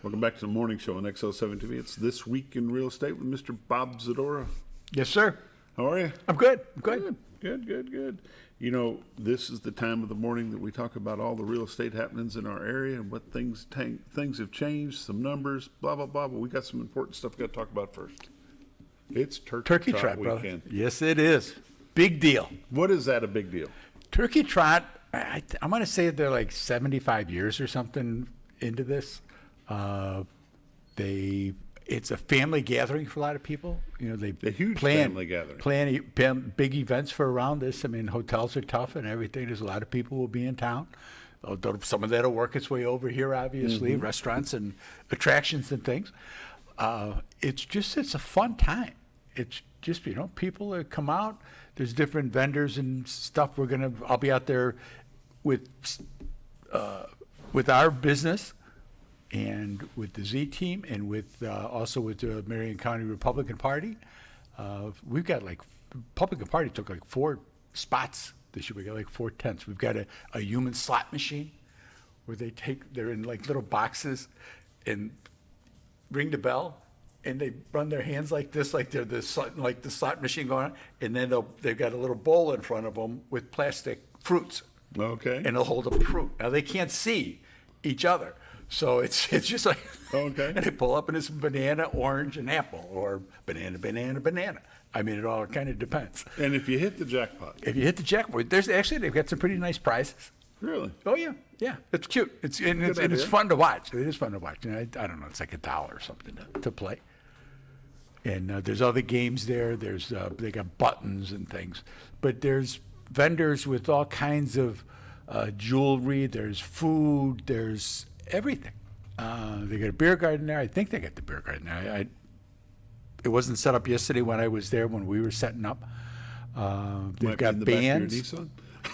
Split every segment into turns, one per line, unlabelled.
Welcome back to the morning show on XL7 TV. It's This Week in Real Estate with Mr. Bob Zadora.
Yes, sir.
How are you?
I'm good. I'm good.
Good. You know, this is the time of the morning that we talk about all the real estate happenings in our area and what things have changed, some numbers, blah, blah, blah. But we got some important stuff we got to talk about first. It's Turkey Trot weekend.
Brother. Yes, it is. Big deal.
What is that a big deal?
Turkey Trot, I'm going to say they're like 75 years or something into this. It's a family gathering for a lot of people. You know,
a huge family gathering.
Plan big events for around this. I mean, hotels are tough and everything. There's a lot of people will be in town. Some of that will work its way over here, obviously, restaurants and attractions and things. It's a fun time. It's just, people that come out. There's different vendors and stuff. I'll be out there with our business and with the Z team and also with the Marion County Republican Party. We've got Republican Party took 4 spots this year. We got 4 tents. We've got a human slot machine where they're in little boxes and ring the bell. And they run their hands like this, like they're the slot machine going on, and then they've got a little bowl in front of them with plastic fruits.
Okay.
And they'll hold up the fruit. Now they can't see each other, so it's just like
okay.
And they pull up and it's banana, orange, and apple, or banana. I mean, it all kind of depends.
And if you hit the jackpot,
they've got some pretty nice prizes.
Really?
Oh yeah. It's cute. It's fun to watch. It is fun to watch. I don't know. It's like $1 or something to play. And there's other games there. They got buttons and things, but there's vendors with all kinds of jewelry. There's food. There's everything. They got a beer garden there. I think they got the beer garden there. It wasn't set up yesterday when I was there when we were setting up. They've got bands.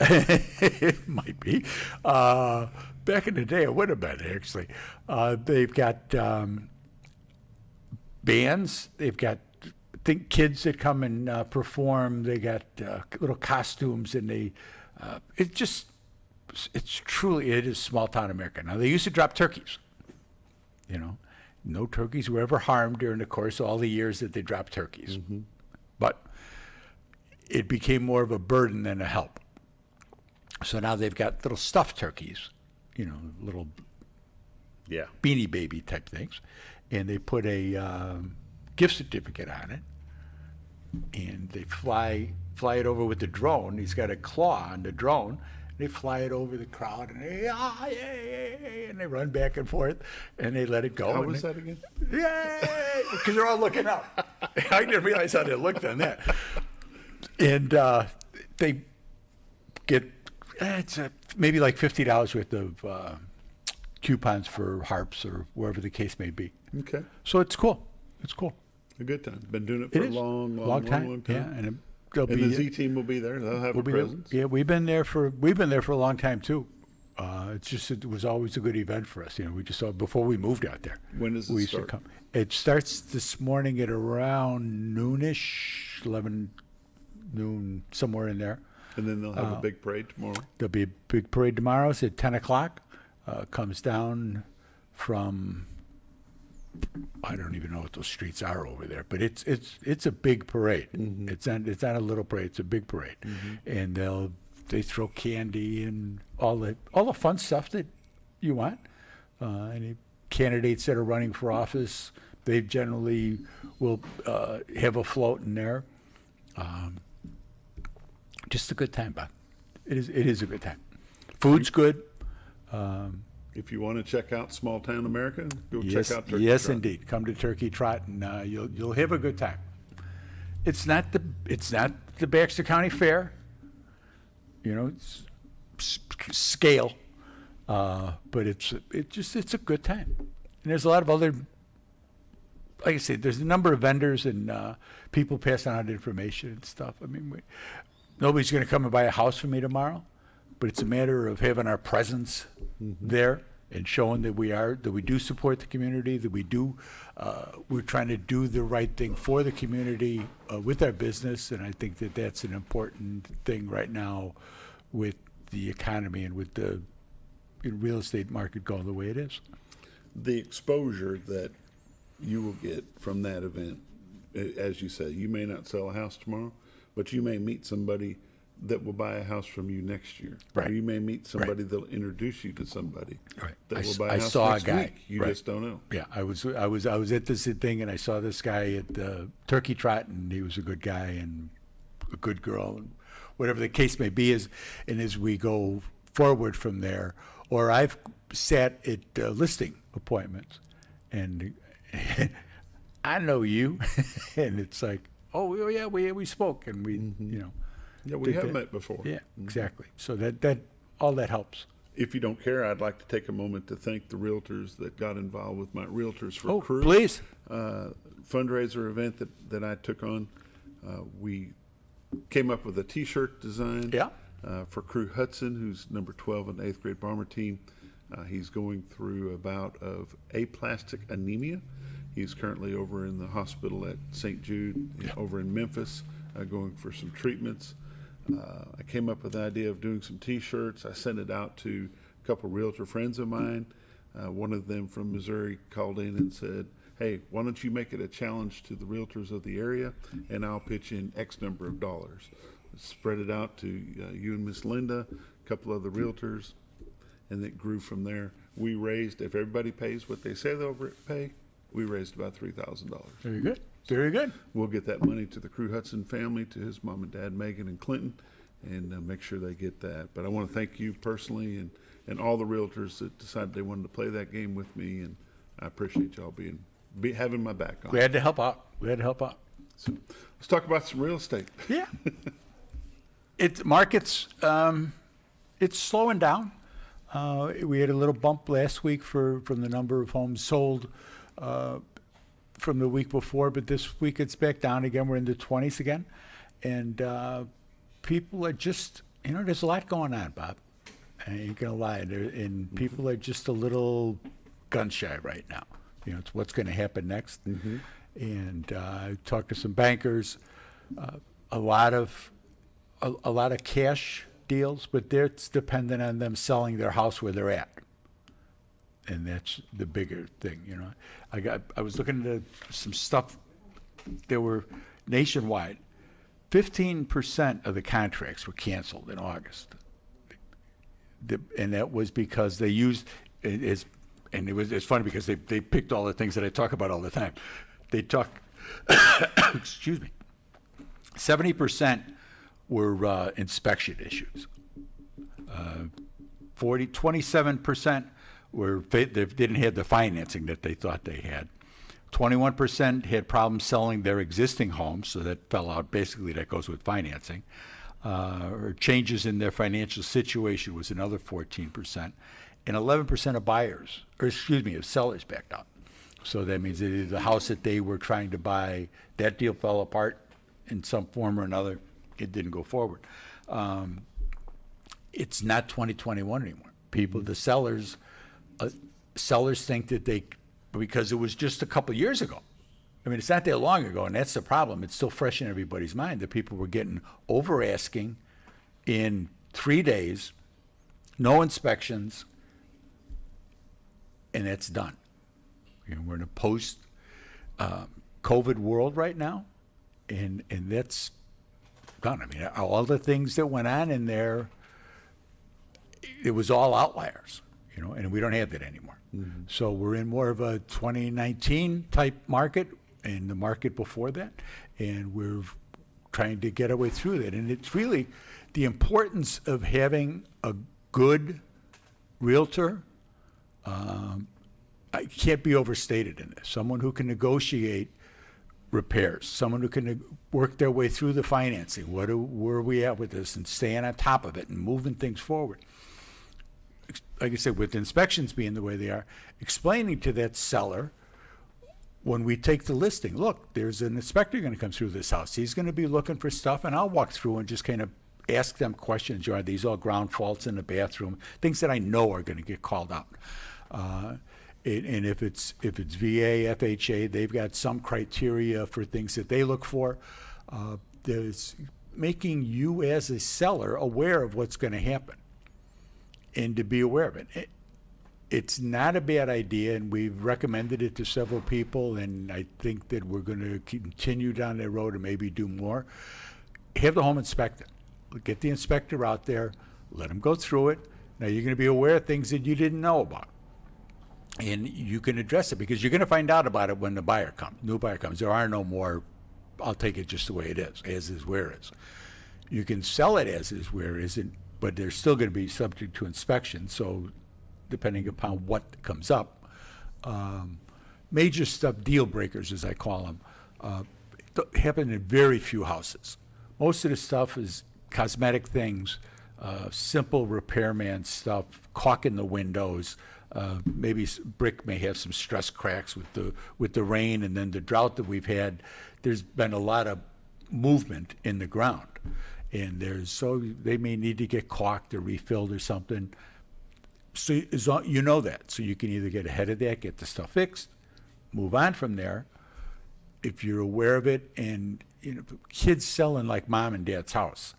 It might be. Back in the day, it would have been, actually. They've got bands. They've got, kids that come and perform. They got little costumes, and it is small town America. Now, they used to drop turkeys. No turkeys were ever harmed during the course of all the years that they dropped turkeys. Mm-hmm. But it became more of a burden than a help. So now they've got little stuffed turkeys, little Beanie Baby type things, and they put a gift certificate on it, and they fly it over with the drone. He's got a claw on the drone. They fly it over the crowd, and they run back and forth, and they let it go.
How was that again?
Yay! Because they're all looking out. I didn't realize how they looked on that. And they get maybe like $50 worth of coupons for harps or wherever the case may be.
Okay.
So it's cool.
A good time. Been doing it for a long time.
Yeah, and
the Z team will be there. They'll have a presence.
Yeah, we've been there for a long time too. It was always a good event for us. We just saw it before we moved out there.
When does it start?
It starts this morning at around noonish, 11 noon, somewhere in there.
And then they'll have a big parade tomorrow.
There'll be a big parade tomorrow. It's at 10 o'clock. Comes down from, I don't even know what those streets are over there, but it's a big parade. Mm-hmm. It's not a little parade. It's a big parade, and they throw candy and all the fun stuff that you want. Any candidates that are running for office, they generally will have a float in there. Just a good time, Bob. It is a good time. Food's good.
If you want to check out small town America, go check out Turkey Trot.
Yes, indeed. Come to Turkey Trot, and you'll have a good time. It's not the Baxter County Fair. It's scale, but it's a good time. And there's a lot of other, like I said, there's a number of vendors and people passing out information and stuff. I mean, nobody's going to come and buy a house for me tomorrow, but it's a matter of having our presence there and showing that we do support the community, that we're trying to do the right thing for the community with our business, and I think that that's an important thing right now with the economy and with the real estate market going the way it is.
the exposure that you will get from that event, as you say, you may not sell a house tomorrow, but you may meet somebody that will buy a house from you next year.
Right.
Or you may meet somebody that'll introduce you to somebody
Right.
that will buy
I
a house
saw a
next
guy.
week. You
Right.
just don't know.
Yeah, I was at this thing, and I saw this guy at Turkey Trot, and he was a good guy and a good girl, and whatever the case may be. And as we go forward from there, or I've sat at listing appointments, and I know you, and it's like, oh yeah, we spoke, and we
Yeah, we
did
have
that.
met before.
Yeah, exactly. So that all that helps.
If you don't care, I'd like to take a moment to thank the realtors that got involved with my Realtors for
Oh,
Crew
please.
Fundraiser event that I took on. We came up with a T-shirt design
Yeah.
for Crew Hudson, who's number 12 in the 8th grade bomber team. He's going through a bout of aplastic anemia. He's currently over in the hospital at St. Jude over in Memphis, going for some treatments. I came up with the idea of doing some T-shirts. I sent it out to a couple realtor friends of mine. One of them from Missouri called in and said, hey, why don't you make it a challenge to the realtors of the area, and I'll pitch in X number of dollars. Spread it out to you and Miss Linda, a couple other realtors, and it grew from there. We raised, if everybody pays what they say they'll pay, we raised about $3,000.
Very good. Very good.
We'll get that money to the Crew Hudson family, to his mom and dad, Megan and Clinton, and make sure they get that. But I want to thank you personally and all the realtors that decided they wanted to play that game with me, and I appreciate y'all having my back on it.
Glad to help out.
So let's talk about some real estate.
Yeah. Markets, it's slowing down. We had a little bump last week from the number of homes sold from the week before, but this week it's back down again. We're in the 20s again. And people are just, there's a lot going on, Bob. I ain't going to lie. And people are just a little gun shy right now. It's what's going to happen next. And I talked to some bankers, a lot of cash deals, but it's dependent on them selling their house where they're at. And that's the bigger thing, I was looking at some stuff. There were nationwide, 15% of the contracts were canceled in August. And that was because they used it's funny because they picked all the things that I talk about all the time. They talk, excuse me, 70% were inspection issues. 27% they didn't have the financing that they thought they had. 21% had problems selling their existing homes, so that fell out. Basically, that goes with financing. Or changes in their financial situation was another 14%. And 11% of sellers backed out. So that means that the house that they were trying to buy, that deal fell apart in some form or another. It didn't go forward. It's not 2021 anymore. The sellers think that because it was just a couple years ago. I mean, it's not that long ago, and that's the problem. It's still fresh in everybody's mind that people were getting over asking in 3 days, no inspections, and that's done. We're in a post-COVID world right now, and that's done. I mean, all the things that went on in there, it was all outliers, and we don't have that anymore. So we're in more of a 2019 type market and the market before that, and we're trying to get our way through that. And it's really the importance of having a good realtor. It can't be overstated in this. Someone who can negotiate repairs, someone who can work their way through the financing. Where are we at with this, and staying on top of it and moving things forward. Like I said, with inspections being the way they are, explaining to that seller when we take the listing, look, there's an inspector going to come through this house. He's going to be looking for stuff, and I'll walk through and just kind of ask them questions. Are these all ground faults in the bathroom? Things that I know are going to get called out. And if it's VA, FHA, they've got some criteria for things that they look for. There's making you as a seller aware of what's going to happen and to be aware of it. it's not a bad idea, and we've recommended it to several people, and I think that we're going to continue down that road and maybe do more. Have the home inspected. Get the inspector out there, let them go through it. Now, you're going to be aware of things that you didn't know about. And you can address it because you're going to find out about it when the buyer comes, new buyer comes. There are no more, I'll take it just the way it is where is. You can sell it as is where isn't, but they're still going to be subject to inspection. So depending upon what comes up, major stuff, deal breakers as I call them, happen in very few houses. Most of the stuff is cosmetic things, simple repairman stuff, caulk in the windows. Maybe brick may have some stress cracks with the rain and then the drought that we've had. There's been a lot of movement in the ground, and so they may need to get caulked or refilled or something. So you know that, so you can either get ahead of that, get the stuff fixed, move on from there. If you're aware of it, and kids selling like mom and dad's house,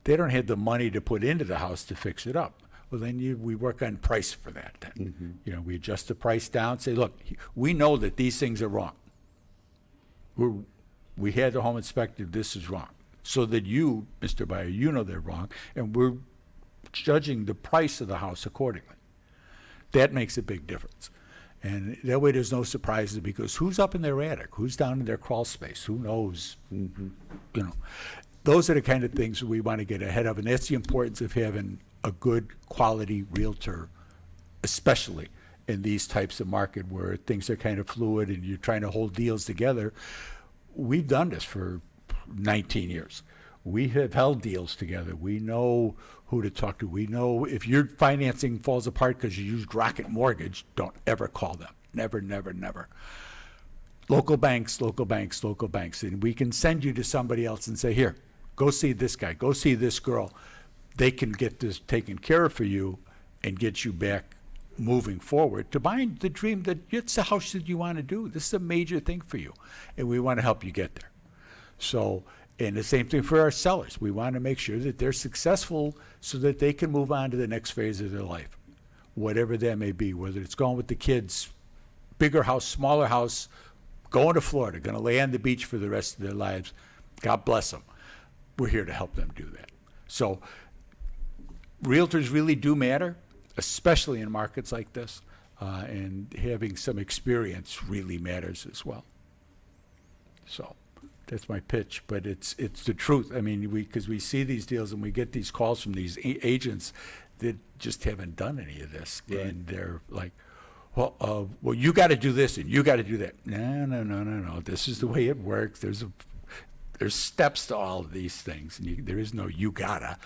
they don't have the money to put into the house to fix it up. Well, then we work on price for that. Then. Mm-hmm. We adjust the price down. Say, look, we know that these things are wrong. We had the home inspected. This is wrong, so that you, Mr. Buyer, you know they're wrong, and we're judging the price of the house accordingly. That makes a big difference, and that way there's no surprises because who's up in their attic, who's down in their crawl space, who knows? Mm-hmm. Those are the kind of things we want to get ahead of, and that's the importance of having a good quality realtor, especially in these types of market where things are kind of fluid and you're trying to hold deals together. We've done this for 19 years. We have held deals together. We know who to talk to. We know if your financing falls apart because you used Rocket Mortgage, don't ever call them. Never, never, never. Local banks, local banks, local banks. And we can send you to somebody else and say, here, go see this guy, go see this girl. They can get this taken care of for you and get you back moving forward to buying the dream that it's the house that you want to do. This is a major thing for you, and we want to help you get there. So, and the same thing for our sellers. We want to make sure that they're successful so that they can move on to the next phase of their life, whatever that may be, whether it's going with the kids, bigger house, smaller house, going to Florida, going to lay on the beach for the rest of their lives. God bless them. We're here to help them do that. So realtors really do matter, especially in markets like this, and having some experience really matters as well. So that's my pitch, but it's the truth. I mean, because we see these deals and we get these calls from these agents that just haven't done any of this, right. And they're like, well, you got to do this and you got to do that. No. This is the way it works. There's steps to all of these things, and there is no you gotta.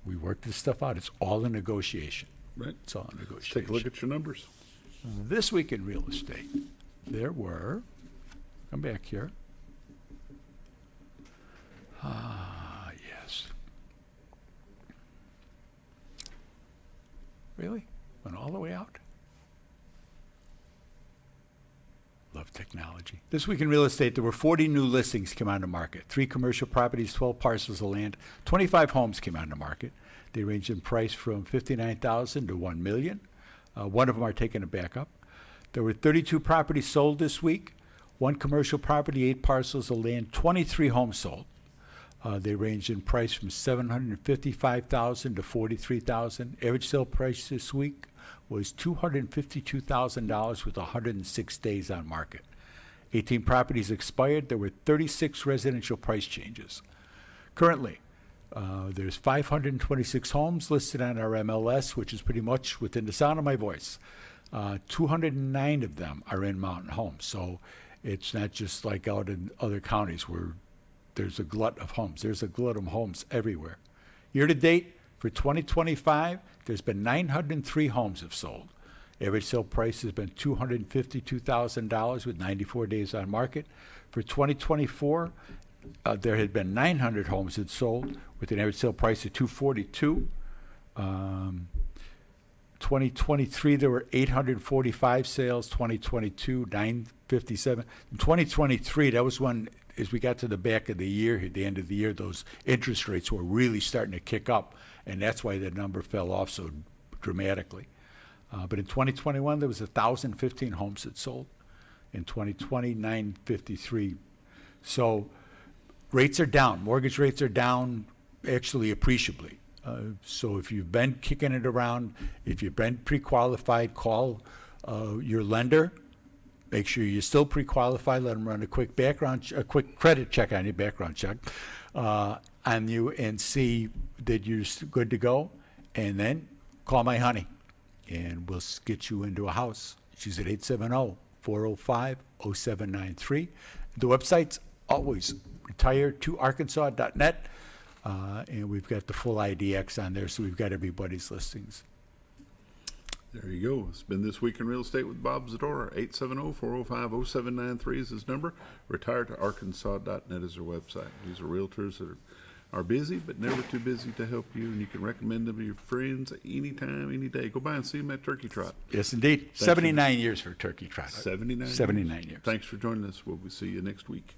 We work this stuff out. It's all a negotiation.
Right.
It's all a negotiation.
Let's take a look at your numbers.
This week in real estate, there were, come back here. Yes. Really? Went all the way out? Love technology. This week in real estate, there were 40 new listings came on the market. 3 commercial properties, 12 parcels of land, 25 homes came on the market. They range in price from $59,000 to $1 million. One of them are taking it back up. There were 32 properties sold this week. 1 commercial property, 8 parcels of land, 23 homes sold. They range in price from $755,000 to $43,000. Average sale price this week was $252,000 with 106 days on market. 18 properties expired. There were 36 residential price changes. Currently, there's 526 homes listed on our MLS, which is pretty much within the sound of my voice. 209 of them are in Mountain Homes. So it's not just like out in other counties where there's a glut of homes. There's a glut of homes everywhere. Year to date, for 2025, there's been 903 homes have sold. Average sale price has been $252,000 with 94 days on market. For 2024, there had been 900 homes that sold with an average sale price of $242,000. 2023, there were 845 sales. 2022, 957. In 2023, that was when, as we got to the back of the year, at the end of the year, those interest rates were really starting to kick up, and that's why that number fell off so dramatically. But in 2021, there was 1,015 homes that sold. In 2020, 953. So rates are down. Mortgage rates are down actually appreciably. So if you've been kicking it around, if you've been pre-qualified, call your lender. Make sure you're still pre-qualified. Let them run a quick a quick credit check on your background check on you, and see that you're good to go. And then call my honey, and we'll get you into a house. She's at 870-405-0793. The website's always retired2arkansas.net, and we've got the full IDX on there, so we've got everybody's listings.
There you go. It's been This Week in Real Estate with Bob Zadora. 870-405-0793 is his number. Retired2arkansas.net is their website. These are realtors that are busy, but never too busy to help you, and you can recommend them to your friends anytime, any day. Go by and see them at Turkey Trot.
Yes, indeed. 79 years for Turkey Trot.
79
79 years.
Thanks for joining us. We'll see you next week.